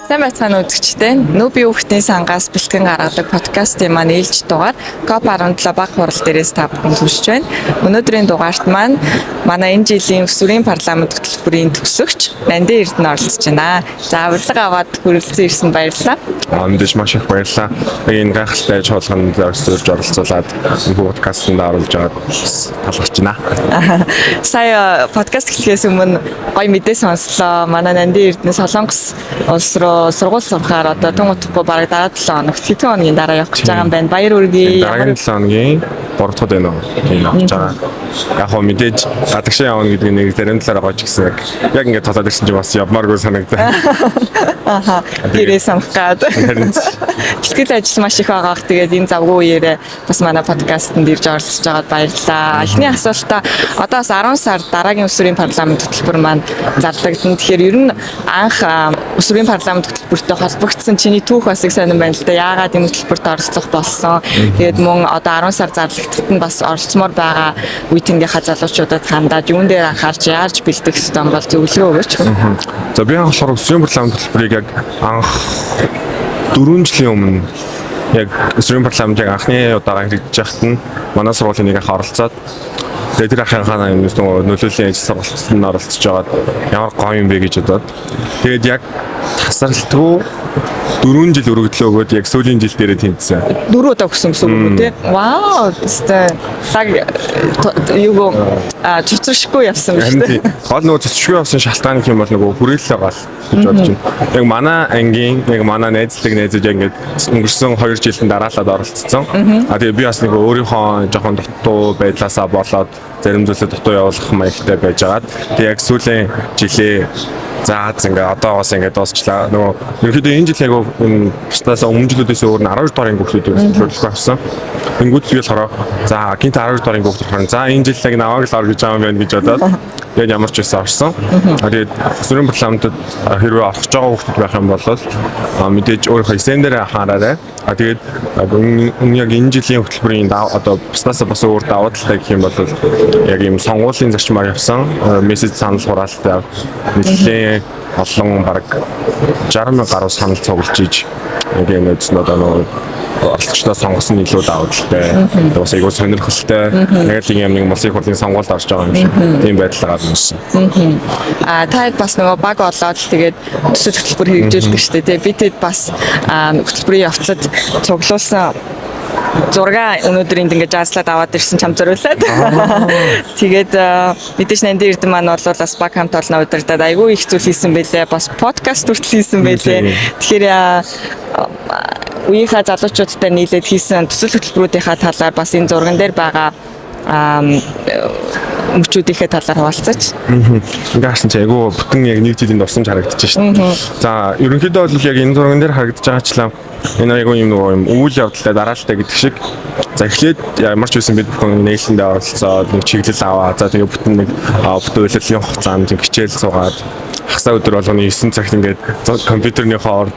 Сайн байцгаана үзэгчдээ. Нүби хүүхдийн сангаас бэлтгэн гаргадаг подкастын маань ээлж дугаар COP17 баг хурал дээрээс та бүхэн хүрч байна. Өнөөдрийн дугаарт маань манай энэ жилийн өсвөрийн парламент хөтөлбөрийн төгсөгч Нандин Эрдэнэ оролцож байна. За урилга аваад хүрэлцэн ирсэн баярлалаа. Мэдээж маш их баярлалаа. Энэ гайхалтай чуулганд өрсөлдөж оролцуулаад энэ подкастт оруулж байгаад талархаж байна. Сая подкаст эхлэхээс өмнө гоё мэдээ сонслоо. Манай Нандин Эрдэнэ Солонгос улс руу сургууль сурахаар одоо тун утгагүй бараг дараа 7 хоногт хэдэн хоногийн дараа явах гэж байгаа юм байна. Баяр хүргэе. Дараагийн 7 хоногийн 3 дахь удаа энэ явж байгаа. Яг хөө мэдээж гадагшаа явна гэдэг нэг зарим талаараа гож гисэн. Яг ингээд толоод ирсэн чинь бас явмааргүй санагдаа. Аха. Гэрээ самх гад. Тэтгэл ажил маш их байгаа. Тэгээд энэ завгүй үеэрээ бас манай подкастт ирж оролцож байгаад баярлалаа. Эхний асуултаа одоо бас 10 сар дараагийн өсвөрийн парламент хөтөлбөр маань зарлагдана. Тэгэхээр ер нь анх өсвөрийн парламент хөтөлбөртэй холбогдсон чиний түүх бас их сонирн байна л да. Яагаад энэ хөтөлбөрт оролцох болсон? Тэгээд мөн одоо 10 сар зарлагдтад нь бас оролцмоор байгаа үе тэнгийнхаа залуучуудад хандаад юун дээр анхаарч яаж бэлдэх ёстой юм бол зөвлөгөө өгөөч. За би анх өсвөрийн парламент хөтөлбөрийг яг анх 4 жилийн өмнө яг өсвөрийн парламентыг анхны удаага хэрэгжиж байхад нь манай сургуулийн нэг ах оролцоод тэгээд тэр ахынхаа нөлөөллийн ажил сургалтанд оролцож байгаад ямар гоё юм бэ гэж бодоод тэгээд яг тасралтгүй 4 жил өргөдлөө өгөөд яг сүүлийн жил дээрээ тэнцсэн. 4 удаа өгсөн гэсэн үг үү те? Вау, тест саг юу цоцрошгүй явсан ба шүү дээ. Гол нөгөө цоцрошгүй явсан шалтгаан гэх юм бол нөгөө хүрээлэл байгаа л гэж бодож байна. Яг манай ангийн яг манай найзлаг найзууд яг ингээд өнгөрсөн 2 жилийн дараалаад оролцсон. Тэгээ би бас нөгөө өөрийнхөө жоохон дутуу байдлаасаа болоод зарим зүйлсээ дутуу явуулах маягтай байжгаад тэг яг сүүлийн жилээ за ингээ одоогоос ингээ дуусчлаа. Нөгөө ерөнхийдөө энэ жил яг энэ бусдаас өмнө жилүүдээс өөр нь 12 дуурын хүүхдүүд төлөвлөгөө авсан. Тэнгүүд би болохоор за гинт 12 дуурын хүүхд болохоор за энэ жил яг наваг л ор гэж байгаа юм байна гэж бодоод тэгээд ямар ч байсан орсон. Тэгээд өсвөрийн парламентод хэрвээ орох гэж байгаа хүүхдүүд байх юм бол мэдээж өөрийнхөө эсэн дээр анхаараарай. Тэгээд яг энэ жилийн хөтөлбөрийн одоо бусдаас бас өөр давуу талтай гэх юм бол яг ийм сонгуулийн зарчмаар явсан мессеж санал хураалттай нэлээд олон бараг 60,000 гаруй санал цуглаж иж яг энэ үзнэ одоо оролцогчдоо сонгосон илүү давуу талтай. Бас айгүй сонирхолтой. Яг л юм нэг улсын хурлын сонгуульд орж байгаа юм шиг. Тийм байдлаар гарсан. Та бас нөгөө баг болоод тэгээд төсөл хөтөлбөр хэрэгжүүлдэг шүү дээ. Би тэд бас хөтөлбөрийн явцад цуглуулсан зураг өнөөдөр ингээд жааслаад аваад ирсэн чам зориулаад. Тэгээд мэдээж Нандин Эрдэнэ маань бол бас баг хамт олно удирдаад айгүй их зүйл хийсэн байлээ. Бас подкаст хүртэл хийсэн байлээ. Тэгэхээр үеийнхаа залуучуудтай нийлээд хийсэн төсөл хөтөлбөрүүдийнхаа талаар бас энэ зурган дээр байгаа мөчүүдийнхээ талаар хуваалцаач. Ингээс ч айгүй бүтэн яг нэг жилийн дурсамж харагдаж байна. За ерөнхийдөө бол яг энэ зурган дээр харагдаж байгаачлаа энэ айгүй юм нөгөө юм үйл явдалтай дараалалтай гэдэг шиг. За эхлээд ямар ч байсан бид бүхэн нээлтэндээ оролцоод нэг чиглэл аваа. За тэгээ бүтэн нэг бүтэн үйлчлэлийн хугацаанд хичээл суугаад хагасаа өдөр болгоны 9 цагт ингээд компьютерний хоор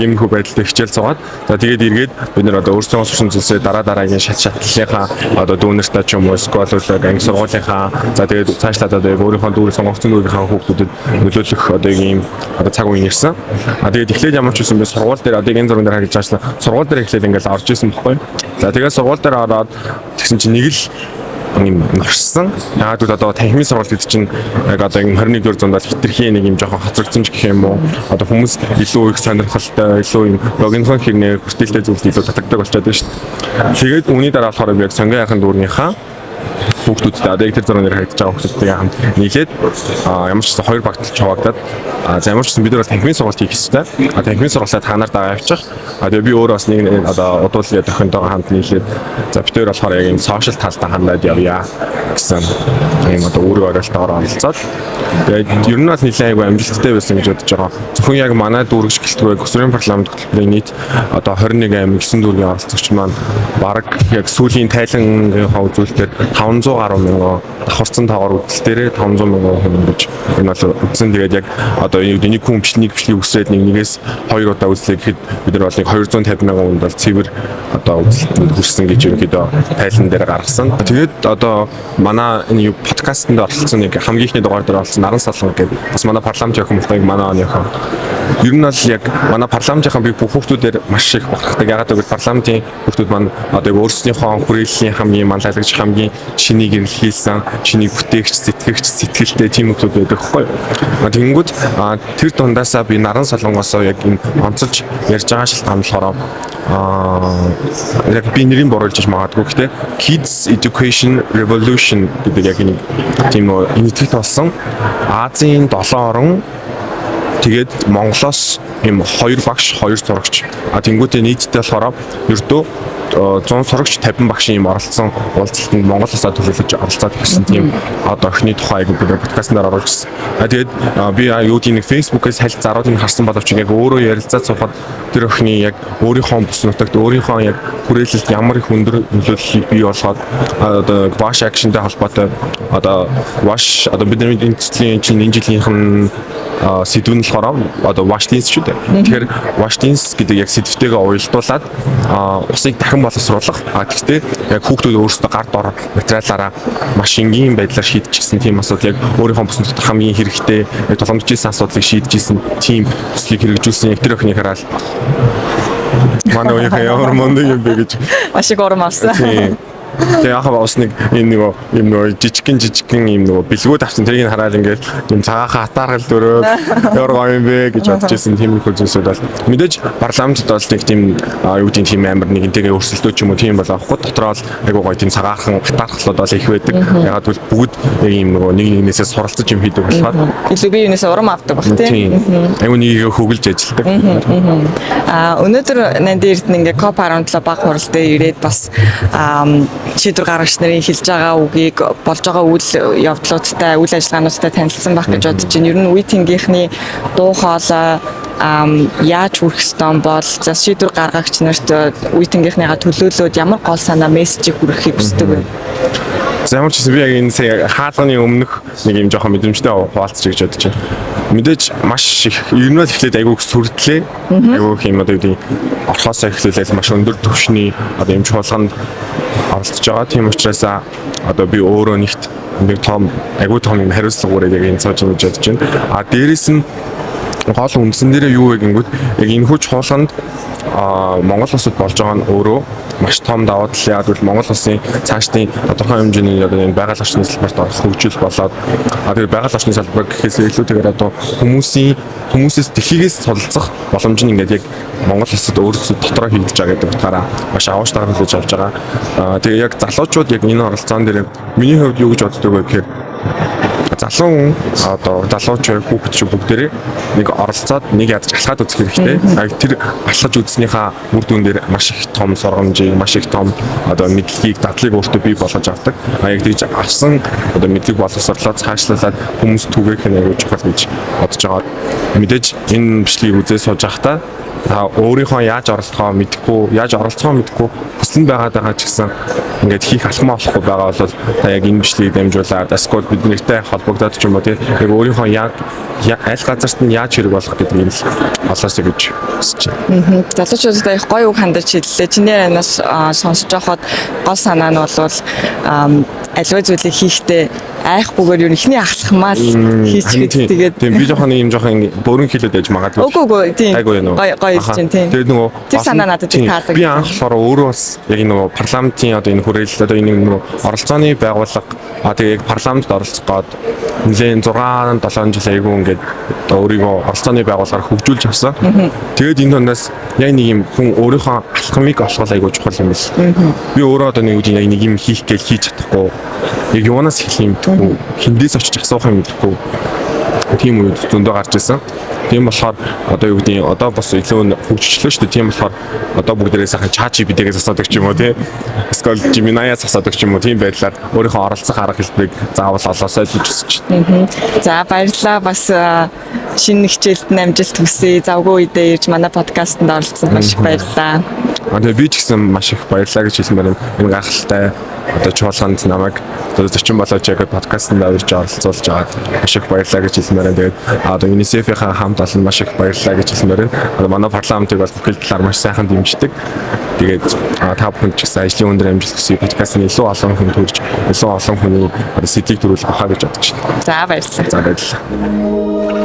юм хөө байдлаар хичээл суугаад за тэгээд эргээд бид нэр одоо өөрсдөө сурсан зүйлсээ дараагийн шатлалынхаа одоо дүүнертэй ч юм уу сколыг анги сургуулийнхаа за тэгээд цаашлаад одоо өөрийнхөө дүүрэн сонгогдсон дүүрийнхаа хүүхдүүдэд нөлөөлөх одоо ийм одоо цаг үеийн ирсэн. Тэгээд эхлээд ямар ч байсан бэ сургууль дээр одоо энэ зурган дээр харж байгаа сургууль дээр эхлээд ингээд орж исэн байхгүй. За тэгээд сургууль дээр ороод тэгсэн чинь нэг л юм нарсан. Яг одоо танхимын сургалт гэдэг чинь яг одоо 21-р зуунд хитрхийн нэг юм жоохон хоцрогдсон ч гэх юм уу. Одоо хүмүүс илүү их сонирхолтой, илүү юм логинхон хэрнээ хүртэлтэй зүйлд илүү татагддаг болчиход байна шүү дээ. Тэгээд үүний дараа болохоор яг сонгон яхан дүүрнийхаа хүүхдүүдтэй одоо яг тэр зураг нэр харагдаж байгаа хүүхдүүдтэй хамт нийлээд ямар ч гэсэн хоёр багталж хавагдаад за ямар ч гэсэн бид нар танхимын сургалт хийх хэрэгтэй. Танхимын сургалтад та нар дагаа явчих. Тэгээ би өөрөө бас нэг одоо удуулгын охинтойгоо хамт нийлээд за бид хоёр болохоор яг энэ сошиал талдаа хандаад явъя гэсэн юм одоо өөрөө оролцоогоор оролцоод тэгээд ер нь бол нэлээд айгүй амжилттай байсан гэж бодож байгаа. Зөвхөн яг манай дүүргэж гэлтгүй өсвөрийн парламент хөтөлбөрийн нийт одоо 21 аймаг 9 дүүргийн оролцогч маань бараг яг сүүлийн тайлангийн үзүүлэлтээр 500 гаруй мянган давхарцсан тоогоор үзэл дээрээ 500 мянган хүн гэж энэ бол үзсэн. Тэгээд яг одоо нэг хүн бичлэгийг үсрээд нэгээс 2 удаа үзлээ гэхэд бид нар бол 250 мянган хүнд бол цэвэр одоо үзэлтэнд хүрсэн гэж ерөнхийдөө тайлан дээр гаргасан. Тэгээд одоо манай энэ подкастэнд оролцсон нэг хамгийн ихний дугаар дээр оролцсон Наран Солон гэдэг бас манай парламент охин мөхөйг манай оныхон. Ер нь бол яг манай парламентын би бүх хүмүүсээр маш их багтдаг. Ягаад гэвэл парламентын хүмүүс маань одоо өөрсдийнхөө хүрээллийн хамгийн манлайлагч хамгийн шинийг илэрхийлсэн, шинийг бүтээгч, сэтгэгч, сэтгэлтэй тийм хүмүүс байдаг хгүй. Тэгэнгүүт тэр дундаасаа би Наран Солонгосоо яг энэ онцолж ярьж байгаа шалтгаан болохоор яг би нэрийг боруулж магадгүй гэхдээ Kids Education Revolution гэдэг яг нэг тийм инициатив болсон. Азийн 7 орн тэгээд Монголоос ийм 2 багш, 2 сурагч. Тэнгүүтээ нийтдээ болохоор ердөө 100 сурагч 50 багшийн юм оролцсон уулзалтанд Монголоосаа төлөвлөж оролцоод ирсэн тийм одоо охины тухайг бид подкастнаар оруулжсэн. Тэгээд би юу тийм нэг Facebook-ээс хальт заруудыг харсан боловч яг өөрөө ярилцаад суухад тэр охины яг өөрийнхөө бүс нутагт өөрийнхөө яг хүрээлэлд ямар их өндөр нөлөөллийг бий болгоод одоо Wash Action-тэй холбоотой одоо Wash одоо бидний энэ жилийн жилийнхэн сэдв нь болохоор одоо Washlins шүү дээ. Тэгэхээр Washlins гэдэг яг сэдвтэйгээ уялдуулаад усыг дахин боловсруулах. Гэхдээ яг хүүхдүүд өөрсдөө гар дор материалаараа маш энгийн байдлаар шийдчихсэн тийм асуудал яг өөрийнхөө бүс нутагт хамгийн хэрэгтэй тулгамдчихсан асуудлыг шийдчихсэн тийм төслийг хэрэгжүүлсэн яг тэр охиныг хараад манай ууяхаа ямар мундаг юм бэ гэж маш их урам авсан. Тэгээ яхаа бас нэг юм нэг жижигхэн юм нэг бэлгүүд авсан тэрийг хараад ингээд юм цагаахан хатаархал дөрөө ямар гоё юм бэ гэж бодож ирсэн тийм их зүйлсүүд бол мэдээж парламентд бол нэг тийм юу гэдэг тийм амар нэгэнтэйгээ өрсөлдөө ч юм уу тийм бол авахгүй дотроо л айгуу гоё тийм цагаахан хатаархлууд бол их байдаг. Ягаад гэвэл бүгд яг юм нэг нэгнээсээ суралцаж юм хийдэг болохоор илүү би юунаас урам авдаг баг тийм. Айгуу нэгийг хөвгөлж ажилладаг. Өнөөдөр нандирд ингээ COP17 баг хуралд ирээд бас шийдвэр гаргагч нарын хэлж байгаа үгийг болж байгаа үйл явдлуудтай үйл ажиллагаануудтай танилцсан байх гэж бодож байна. Ер нь үеийнхний дуу хоолой яаж хүрэх ёстой бол за шийдвэр гаргагч нарт үеийнхнийгаа төлөөлөөд ямар гол санаа мессежийг хүргэхийг хүсдэг вэ? За ямар ч юм би яг энэ сая хаалганы өмнөх нэг юм жоохон мэдрэмжтэй хуваалцж гэж бодож байна. Мэдээж маш их ер нь л эхлээд айгүй сүрдлээ. Айгүй их юм одоо юу гэдэг орхосоо эхлүүлээд маш өндөр түвшний одоо юм чуулганд оролцож байгаа. Тийм учраас одоо би өөрөө нэг том айгүй том хариуцлага өрөөд яг энэ цааш ингэж бодож байна. Дээрээс нь гол үндсэн дээрээ юу вэ гингүүд яг энэ хүү чуулганд Монгол улсад болж байгаа нь өөрөө маш том даваа тал. Яг бол Монгол улсын цаашдын тодорхой хэмжээний одоо энэ байгаль орчны салбарт орох хөгжил болоод тэр байгаль орчны салбар гэхээс илүүтэйгээр одоо хүмүүсээс дэлхийгээс цолцох боломж нь ингээд яг Монгол улсад өөрсдөө дотроо хийгдэж байгаа гэдэг утгаараа маш аваач дарга хүлээж авч байгаа. Тэгээ яг залуучууд яг энэ оролцоон дээр миний хувьд юу гэж боддог вэ гэхээр залуу хүн одоо залууч хүүхэд ч бүгдээрээ нэг оролцоод нэг ядаж алхаад үзэх хэрэгтэй. Яг тэр алхаж үзснийхаа үр дүн дээр маш их том сургамжийг, маш их том одоо мэдлэгийг, дадлыг өөртөө бий болгож авдаг. Яг тийж авсан одоо мэдлэг боловсруулаад цаашлуулад хүмүүс түгээх нь аюул чухал гэж бодож байгаа. Мэдээж энэ бичлэгийг үзээ сууж байхдаа өөрийнхөө яаж оролцохоо мэдэхгүй, яаж оролцохоо мэдэхгүй хүсэлт байгаа ч гэсэн ингээд хийх алхмаа болохгүй байгаа бол та яг энэ бичлэгийг дамжуулаад эсвэл бид нартай холбогдоод ч юм уу тийм яг өөрийнхөө аль газарт нь яаж хэрэг болох гэдгийг л олоосоо гэж хүсэж байна. Залуучуудад их гоё үг хандаж хэллээ. Чиний анаас сонсож байхад гол санаа нь бол аливаа зүйлийг хийхдээ айхгүйгээр юу ихний ахлахмаас хийчихээд тэгээд тийм би жоохон юм жоохон бүрэн хэлээд байж магадгүй. Үгүй тийм. Гоё хийж чинь тийм. Тэгээд нөгөө тэр санаа надад таалагд. Би анхлахаар өөрөө бас яг нөгөө парламентын одоо энэ хүрээлэл одоо энэ нөгөө оролцооны байгууллага тэгээд яг парламентд оролцох гээд нэлээд 6-7 жил айгүй ингээд одоо өөрийгөө оролцооны байгууллагаар хөгжүүлж авсан. Тэгээд энэ дондаас яг нэг юм хүн өөрийнхөө алхмыг олохол айгүй чухал юм биш. Би өөрөө одоо нэг юм хийх гээл хийж чадахгүй. Яг юунаас эхлэх юм бэ? Хиндээс очиж асуух юм гэдэггүй. Тийм үед зөндөө гарч ирсэн. Тийм болохоор одоо юу гэдэг одоо бас илүү хөгжчлөө шүү дээ. Тийм болохоор одоо бүгдээрээ сайхан ChatGPT-гээс асуудаг ч юм уу тий. Эсвэл Gemini-аас асуудаг ч юм уу тийм байдлаар өөрийнхөө оролцох арга хэлбэрийг заавал олоосоо л гэж хүсэж байна. За баярлалаа. Бас шинэ хичээлд амжилт хүсье. Завгүй үедээ ирж манай подкастт оролцсон маш их баярлалаа. Тэгээ би ч гэсэн маш их баярлалаа гэж хэлмээр энэ гайхалтай одоо чуулганд намайг одоо зочин болооч яг подкастт орж оролцуулж аваад маш их баярлалаа гэж хэлмээр байна. Тэгээд одоо UNICEF-ийн хамт олон маш их баярлалаа гэж хэлмээр байна. Одоо манай парламентыг бол бүхэл талаар маш сайхан дэмждэг. Тэгээд та бүхэнд ч гэсэн ажлын өндөр амжилт хүсье. Подкастын илүү олон хүн төрж, илүү олон хүний сэтлийг төрүүлэх байхаа гэж бодож байна. За баярлалаа. За баярлалаа.